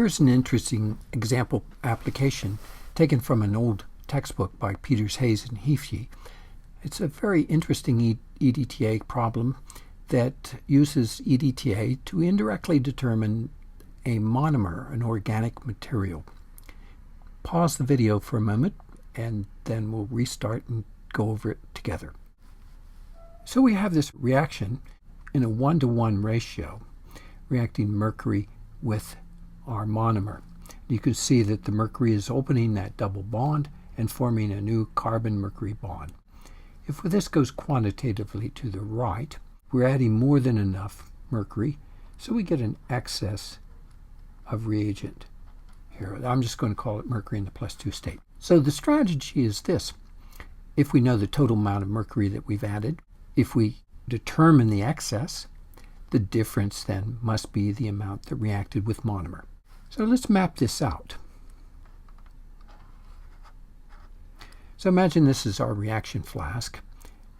Here's an interesting example application taken from an old textbook by Peters, Hayes, and Heafy. It's a very interesting EDTA problem that uses EDTA to indirectly determine a monomer, an organic material. Pause the video for a moment and then we'll restart and go over it together. So we have this reaction in a 1-to-1 ratio, reacting mercury with our monomer. You can see that the mercury is opening that double bond and forming a new carbon-mercury bond. If this goes quantitatively to the right, we're adding more than enough mercury, so we get an excess of reagent here. I'm just going to call it mercury in the +2 state. So the strategy is this. If we know the total amount of mercury that we've added, if we determine the excess, the difference then must be the amount that reacted with monomer. So let's map this out. So imagine this is our reaction flask,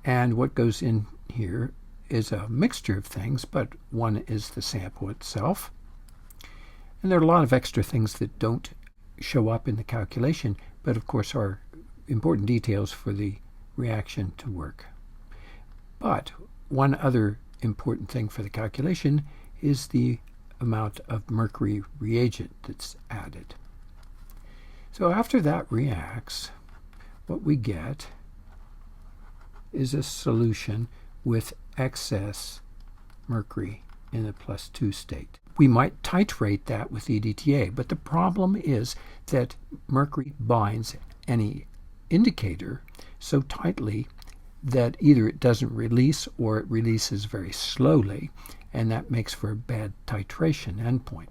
and what goes in here is a mixture of things, but one is the sample itself. And there are a lot of extra things that don't show up in the calculation, but of course are important details for the reaction to work. But one other important thing for the calculation is the amount of mercury reagent that's added. So after that reacts, what we get is a solution with excess mercury in the +2 state. We might titrate that with EDTA, but the problem is that mercury binds any indicator so tightly that either it doesn't release or it releases very slowly, and that makes for a bad titration endpoint.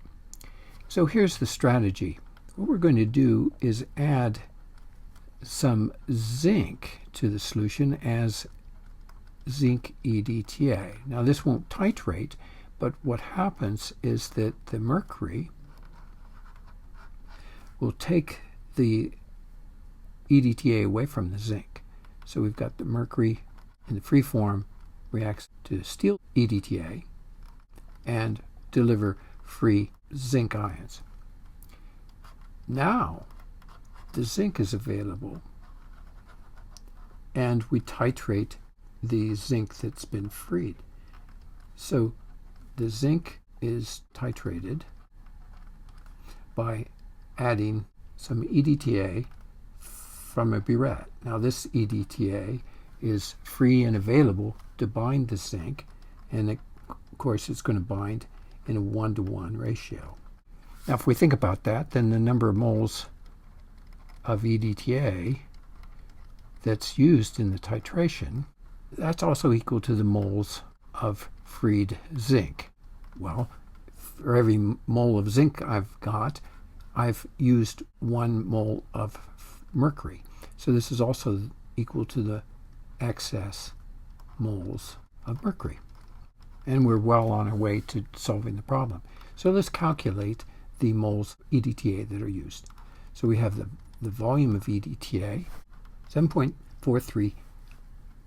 So here's the strategy. What we're going to do is add some zinc to the solution as zinc EDTA. Now this won't titrate, but what happens is that the mercury will take the EDTA away from the zinc. So we've got the mercury in the free form reacts to steel EDTA and deliver free zinc ions. Now the zinc is available and we titrate the zinc that's been freed. So the zinc is titrated by adding some EDTA from a burette. Now this EDTA is free and available to bind the zinc, and of course it's going to bind in a 1-to-1 ratio. Now if we think about that, then the number of moles of EDTA that's used in the titration, that's also equal to the moles of freed zinc. Well, for every mole of zinc I've got, I've used 1 mole of mercury. So this is also equal to the excess moles of mercury. And we're well on our way to solving the problem. So let's calculate the moles of EDTA that are used. So we have the volume of EDTA, 7.43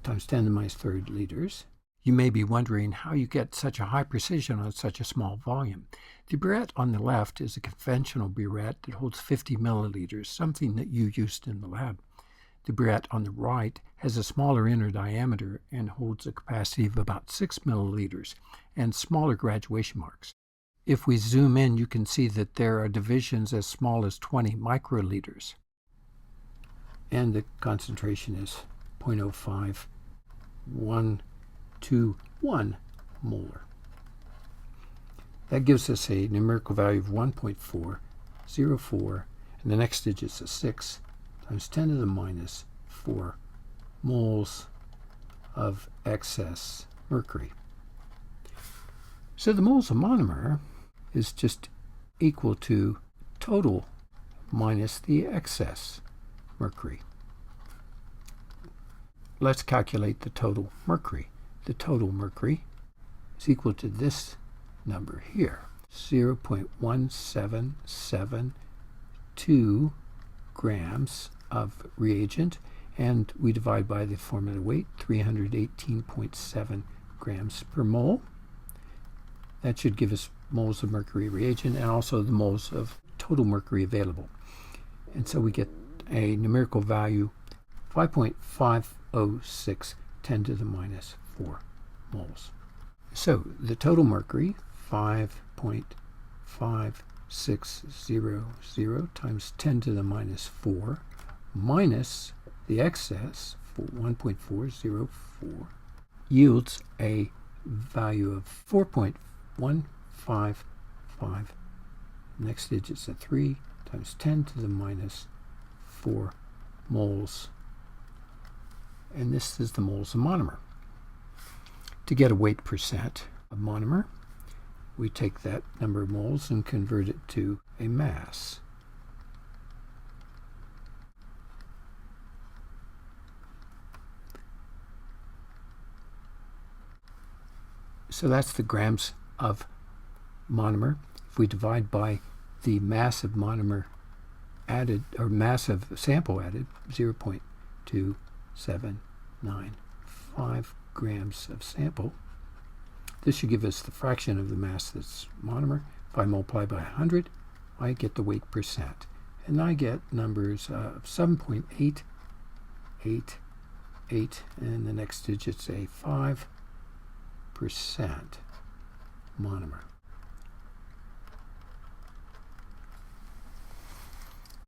times 10 to the -3 liters. You may be wondering how you get such a high precision on such a small volume. The burette on the left is a conventional burette that holds 50 milliliters, something that you used in the lab. The burette on the right has a smaller inner diameter and holds a capacity of about 6 milliliters and smaller graduation marks. If we zoom in, you can see that there are divisions as small as 20 microliters. And the concentration is 0.05121 molar. That gives us a numerical value of 1.404, and the next digit's a 6 times 10 to the -4 moles of excess mercury. So the moles of monomer is just equal to total minus the excess mercury. Let's calculate the total mercury. The total mercury is equal to this number here, 0.1772 grams of reagent, and we divide by the formula weight, 318.7 grams per mole. That should give us moles of mercury reagent and also the moles of total mercury available. And so we get a numerical value 5.506 10 to the minus 4 moles. So the total mercury, 5.5600 times 10 to the minus 4 minus the excess, 1.404, yields a value of 4.155. Next digit's a 3 times 10 to the minus 4 moles. And this is the moles of monomer. To get a weight percent of monomer, we take that number of moles and convert it to a mass. So that's the grams of monomer. If we divide by the mass of monomer added, or mass of sample added, 0.2795 grams of sample, this should give us the fraction of the mass that's monomer. If I multiply by 100, I get the weight percent. And I get numbers of 7.888, and the next digit's a 5% monomer.